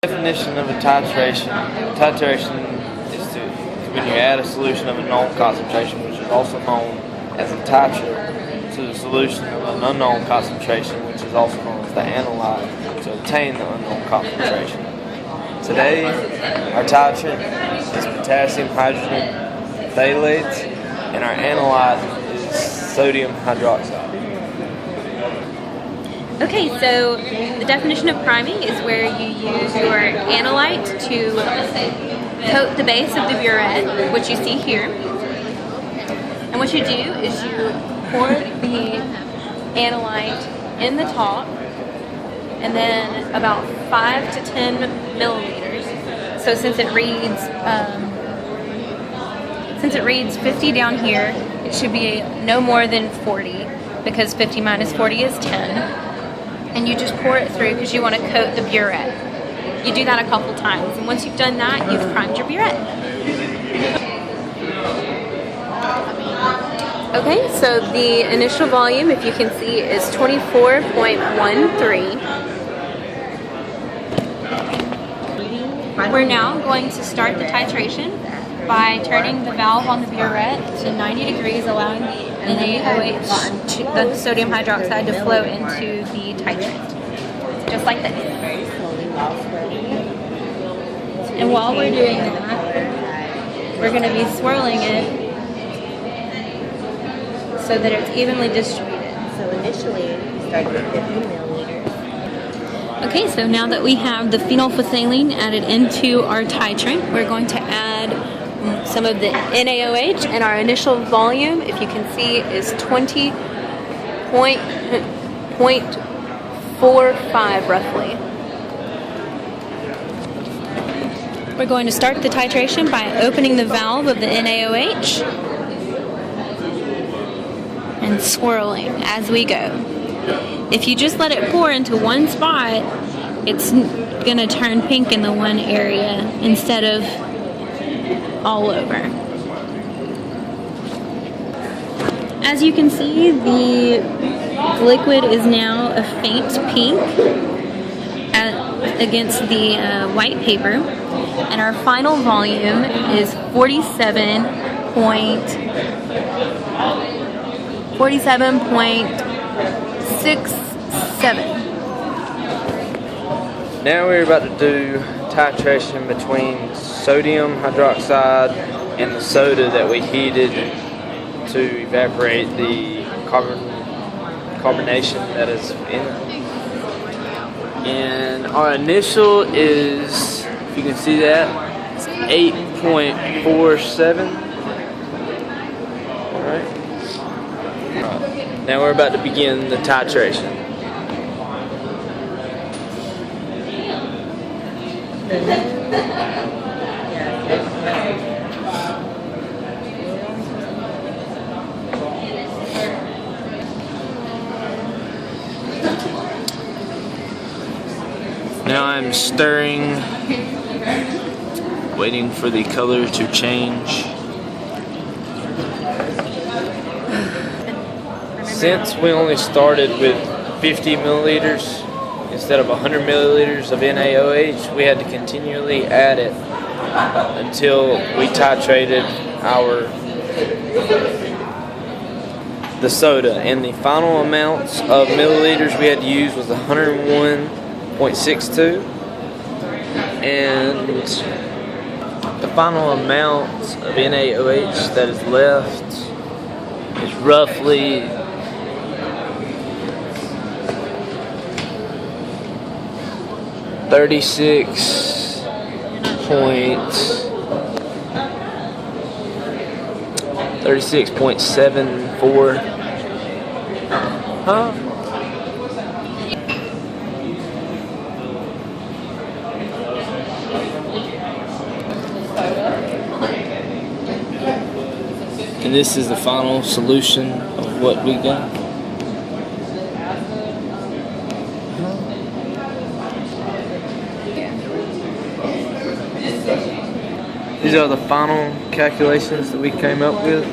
Definition of a titration. Titration is when you add a solution of a known concentration, which is also known as a titrate, to the solution of an unknown concentration, which is also known as the analyte, to obtain the unknown concentration. Today, our titrate is potassium hydrogen phthalates, and our analyte is sodium hydroxide. Okay, so the definition of priming is where you use your analyte to coat the base of the burette, which you see here. And what you do is you pour the analyte in the top, and then about 5 to 10 milliliters. So since it reads 50 down here, it should be no more than 40, because 50 minus 40 is 10. And you just pour it through because you want to coat the burette. You do that a couple times, and once you've done that, you've primed your burette. Okay, so the initial volume, if you can see, is 24.13. We're now going to start the titration by turning the valve on the burette to 90 degrees, allowing the NaOH, the sodium hydroxide, to flow into the titrate. Just like this. And while we're doing that, we're going to be swirling it so that it's evenly distributed. So initially, we started with 50 milliliters. Okay, so now that we have the phenolphthalein added into our titrate, we're going to add some of the NaOH, and our initial volume, if you can see, is 20.45 roughly. We're going to start the titration by opening the valve of the NaOH and swirling as we go. If you just let it pour into one spot, it's going to turn pink in the one area instead of all over. As you can see, the liquid is now a faint pink against the white paper, and our final volume is 47.67. Now we're about to do titration between sodium hydroxide and the soda that we heated to evaporate the carbonation that is in it. And our initial is, if you can see that, it's 8.47. Alright. Now we're about to begin the titration. Now I'm stirring, waiting for the color to change. Since we only started with 50 milliliters instead of 100 milliliters of NaOH, we had to continually add it until we titrated the soda. And the final amounts of milliliters we had to use was 101.62, and the final amount of NaOH that is left is roughly 36.74. Huh? And this is the final solution of what we got. These are the final calculations that we came up with.